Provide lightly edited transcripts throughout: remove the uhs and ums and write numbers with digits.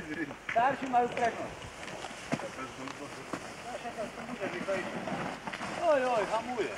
Starší majú prednosť. Oj, hamuje.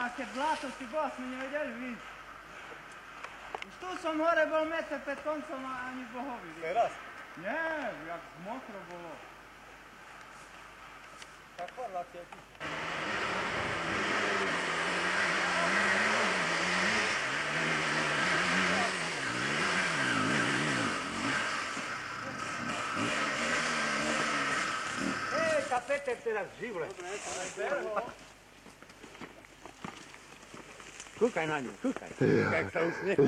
A keď zlato si bol, sme nevedeli vidieť. Už tu som hore bol meter pred koncom a ani bohovi. Teraz? Nie, jak mokro bolo. Tak Chorvácia tu. Kapete teraz živle. Kúkaj na ňu, kúkaj. Jak sa usmiecha.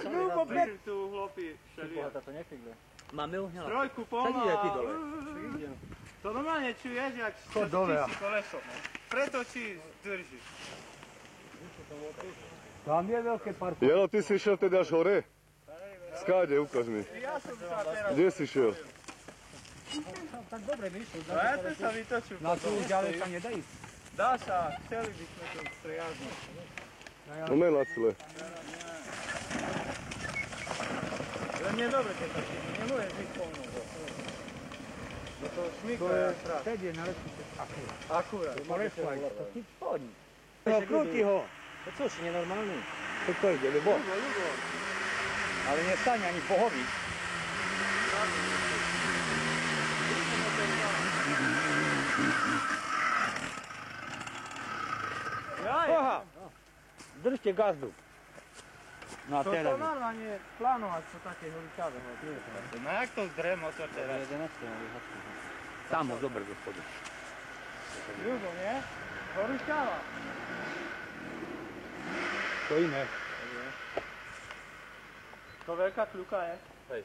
Ľubo, ber tu hlopy šelia. To nefigle. Máme ohňala. Trojku pomáha. To normálne čuješ, jak čistí koleso. Pretočí, drží. Tam je veľké parko. Jano, ty si šiel teda až hore? Skáde, ukáž mi. Ja som sa teraz... Kde si šiel? Tak dobre myšľu. A ja to sa vytočil. Na tu ďalej sa nedá ísť. Dá sa, chceli by sme to strejazniť. No men na cíle. Ale nie dobre, keď to šíri, nemôžeš byť polnou. No to šmykle a strach. Teď je na lesnice akurát. Akurát. Poleslaj, to ty poď. Krúti ho. To čo si nenormálny? To ide, lebo. Ale nestane ani pohoví. Oha! Držte gazdu. No a To teraz. normálne plánovať po takej holičave. No jak to zdre motor teraz? Tam ho dobre gospodu. Ľubo, nie? Holičava. To iné. To veľká kľuka je? Hej.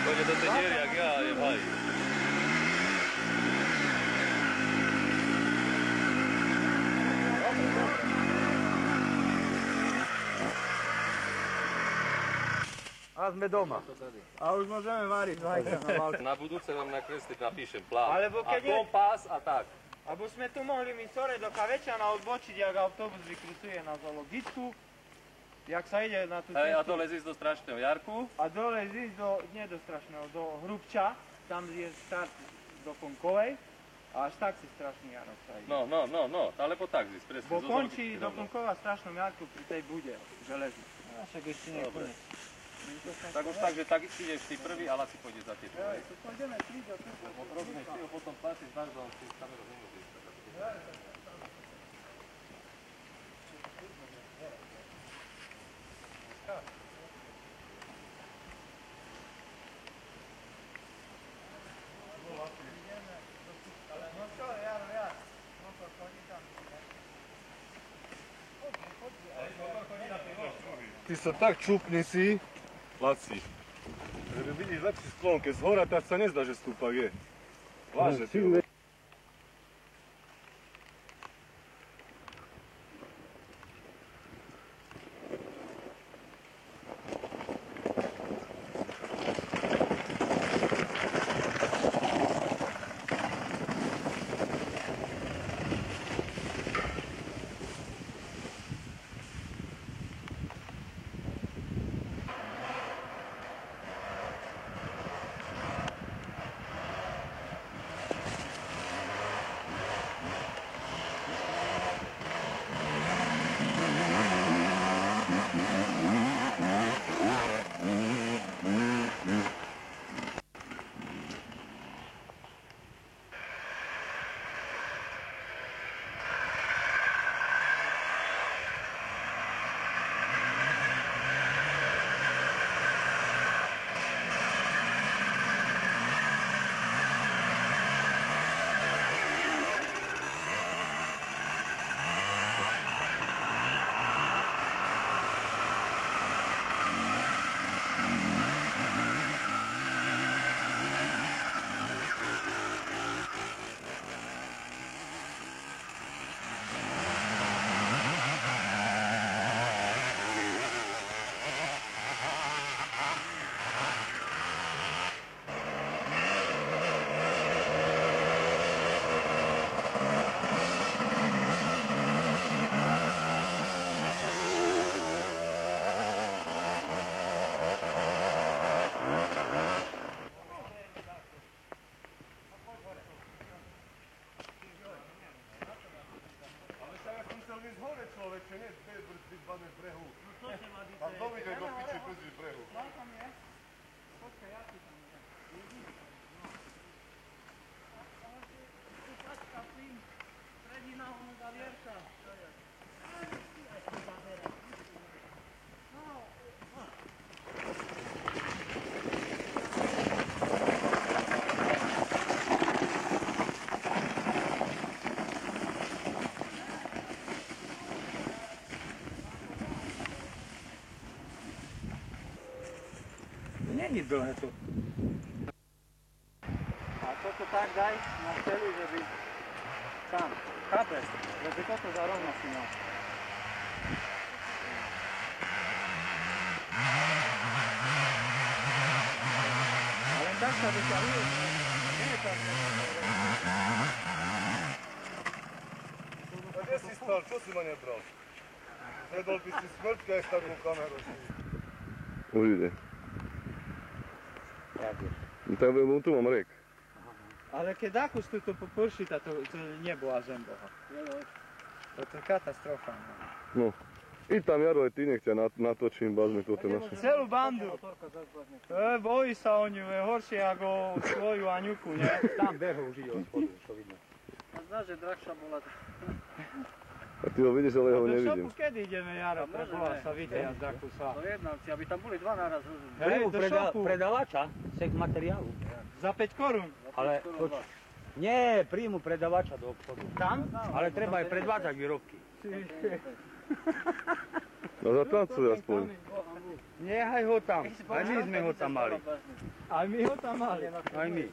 Pôjde do tej diery, jak ja, je v haji. A sme doma. A už môžeme variť zajtra na Maltu. Na budúce vám nakresliť, napíšem plán. Alebo keď a kompas a tak. Abo sme tu mohli my sore do Kavečana odbočiť, jak autobus vykrutuje na zoologickú. Jak sa ide na tú cestu. Hej, a dole zísť do Strašného Jarku. A dole zísť do, nie do Strašného, do Hrubča. Tam je štart do Konkovej. A až tak si Strašný Jarok sa ide. No, alebo tak zísť, presne. Bo končí do Konkova v Strašnom Jarku pri tej bude železnici. A však ešte nie je koniec. Tak už tak, že tak ideš ty prvý a Laci pôjde za tie prvý. Tu pôjdeme 3 do 5. Rozumieš, ty ho potom tlačíš tak, že on si kameru nemôže ísť. No čo, Jaro, ja. No to chodí tam. Ty sa tak čupni si, Laci. Že vidíš lepší sklon, keď z hora tak sa nezdá, že stúpak je. Váže, ty. Není dlhé to. A toto tak daj na celý, že by tam, chápeš? Že by toto zarovno si mal. Ale tak sa vyťahuje. Nie je tak. A kde si stal? Čo si ma nebral? Predol by si smrťka aj s takou kamerou. Už ide. No tak tu mám rek. Ale keď akús tu poprší, to nebola zem Boha. To je katastrofa. No. I tam Jaro, aj ty nech ťa natočím, bazme toto naše. Celú bandu. Bojí sa o ňu, je horšie ako svoju Aňuku, nie? Tam behol žije od spodu, to vidno. A znáš, že drahšia bola. A ty ho vidíš, ale ja ho Do nevidím. šoku kedy ideme, Jaro? Preboha sa vidieť z Dakusa. Do jednavci, aby tam boli dva naraz. Hej, do šoku. Predavača, sex materiálu. Za 5 korún. Ale nie, príjmu predavača do obchodu. Tam? Ale treba aj predvádzať výrobky. No zatancuj aspoň. Nechaj ho tam. Aj my sme ho tam mali. Aj my ho tam mali. Aj my.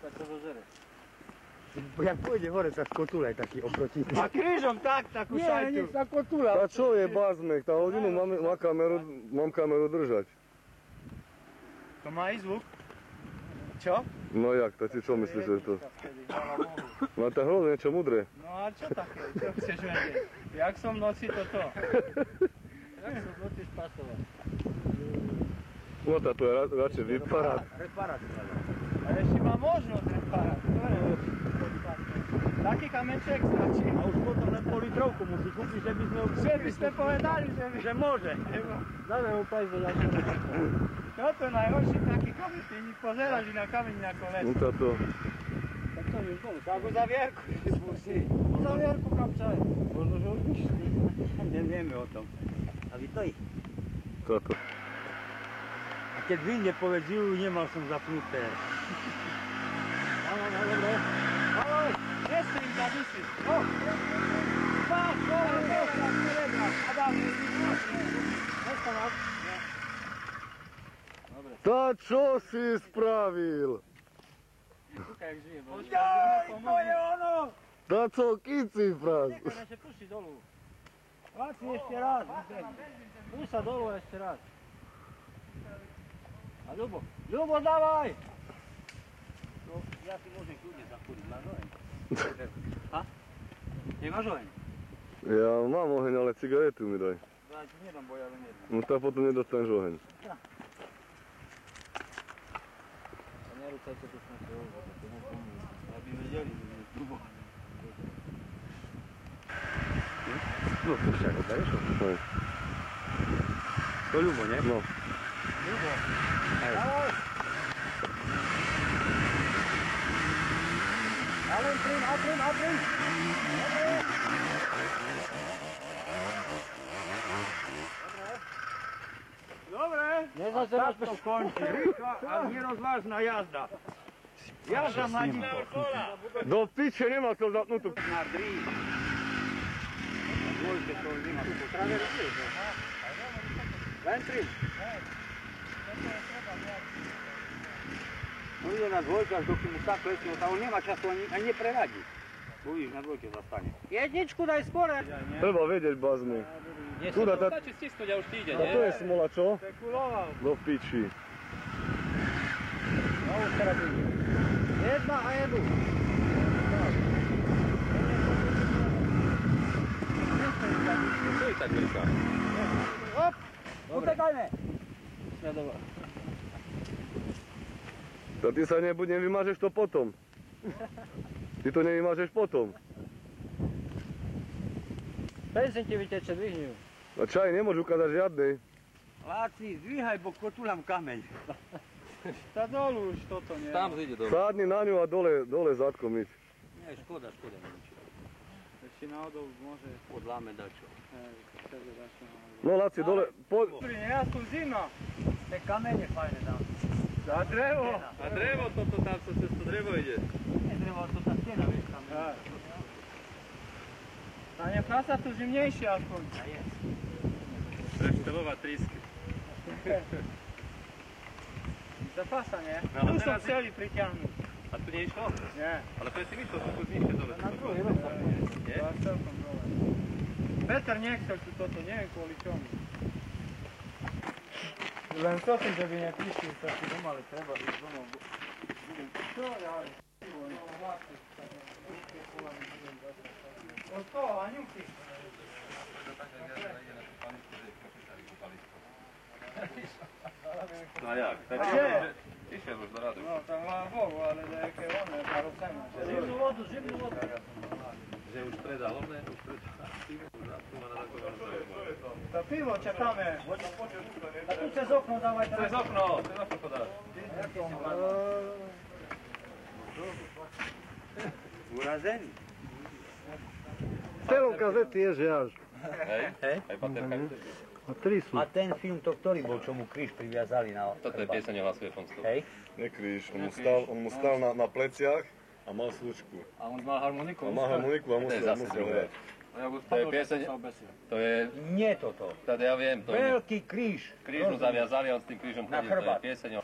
Jak pôjde hore, sa skotúľaj taký oproti. A krížom takú Nie, šajtu. nech sa kotúľa. A čo je bazmek? Tá hodinu mám kameru držať. To má i zvuk? Čo? No jak, tak si čo myslíš, že je to? No to je hrozne niečo mudré. No a čo také? Čo chceš vedieť? Jak som v noci toto? Jak som v noci spasovať? No to je radšej vyparát. Reparát. Ale ešte má možnosť reparát. Taký kamenček stačí. A už potom len pol litrovku musí kúpiť, že by sme ho Že by ste povedali, že môže. Dáme mu pajsť, ja som toto je najhorší taký kameň, ty pozeráš na kameň na No koleso. táto. Tak uzavierku musí. Uzavierku kapčaj. Možno, že už nevieme o tom. A vy to ich. Táto. A keď vy nepovedz, nemal som zapnuté. Áno, dobre. Ahoj, nestrým za duši. No. Pás, Adam, dneska máš? Tá čo si spravil? Kúkaj, jak žije. Jaj, to je ono! Tá co kici fraz? Nechaj, da se pusti dolu. Laci ešte raz. Pusa dolu ešte raz. A Ľubo, dávaj! No, ja si môžem kľudne zakúriť, máš oheň? Ha? Nemáš oheň? Ja mám oheň, ale cigaretu mi daj. Ja ti nedám boj, ale nedám. No tak potom nedostaneš oheň. A nerúcajte tu na to ovo, to nepomôže. Aby vedeli, že je Ľubo. No, pušťak, oddaješ ho? Hej. To Ľubo, nie? No. Dávaj! Ale plyn, a plyn! Dobre. Tak to končí. Rýchla a nerozvážna jazda. Jazda mladíko. Do piče nemá to zapnutú. Na drív. Dvojke to zima. Tu práve robíš. Len tri. On ide na dvojke, až dokým mu tak klesne, on nemá času ani nepreradí. Uvidíš, na dvojke zastane. Jedničku daj skore! Treba vedieť bazmy. Kuda tá... Stačí stisnúť a už ti ide, A nie? to je smola, čo? Spekuloval. Do piči. No už teraz ide. Jedna a jedu. To je tak veľká. Hop! Utekajme. To ty sa nevymažeš to potom. Ty to nevymažeš potom. Benzín ti vyteče, dvihni ju. A čaj nemôžu ukázať žiadnej. Láci, zdvíhaj, bo kotúľam kameň. Tá dolu už toto nie. Tam zíde dole. Sádni na ňu a dole zadkom ísť. Nie, škoda, nič. Ešte náhodou môže. Podláme dačo. Tebe dačo náhodou. No Laci, dole, Pri nejasku zima. Tie kamene fajné dám. Za drevo. A drevo, toto tam sa cez to drevo ide. Nie drevo, to tá stena, vieš, tam. A nech sa tu zimnejšie aspoň. A je. Reštelová trísky. Zapasa, nie? No, ale Tu som teraz- chceli pritiahnuť. A tu nie išlo? Nie. Ale predtým išlo, tu tu nižšie dole. Na druhý rok tam je. Nie? To je celkom dole. Peter nechcel tu toto, neviem kvôli čomu. Len to som, že by neprišli, tak si doma, ale treba ísť domov. Čo ja? Od toho, Aňuky. No a jak? Tak Gdzie? išiel už do radu. No, tam má Bohu, ale nejaké one, zarobceme. Zimnú vodu, zimnú vodu. Že už predal, on už predal. Tu má na takové To pivo čakáme. A tu cez okno dávaj To je z okno podáš. Urazený. Celom kazety je žiaž. Hej? Aj baterka. A tri sú. A ten film to ktorý bol, čo mu kríž priviazali na Toto je pieseň o hlasuje Fonskov. Hej? Nekríž, on mu stal na pleciach a mal slučku. A on mal harmoniku. A má harmoniku a To je musel zase hrať. To je pieseň, to je, Nie toto. teda ja viem, to je, Veľký kríž. kríž mu zaviazali a on s tým krížom Na chodí, to je chrbát. pieseň o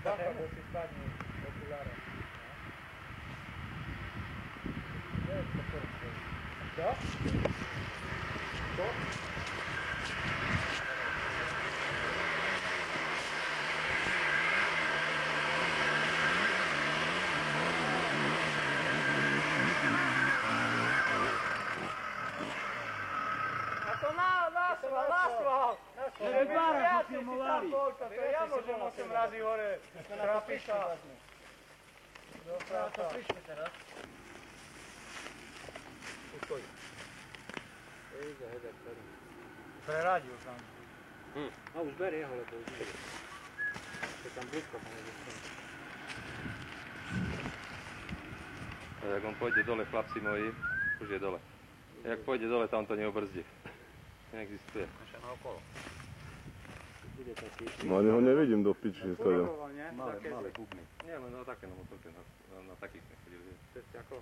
Bacha, bo si spadne okuláre. Co? Co? A to nasval! Ja by pára pofilmovali. To ja môžem 8 razy hore trapiša. Na to prišli teraz. Preradil tam. A už berie ho, lebo už nie. To tam blízko pomôže. A jak on pôjde dole, chlapci moji, už je dole. Jak pôjde dole, tam to neobrzdí. Neexistuje. Naša na okolo. Bude taký. No ani ho nevidím do piči stále. Malé bubny. Nie, len no také na motorke, na takých nechodili. Cez ako?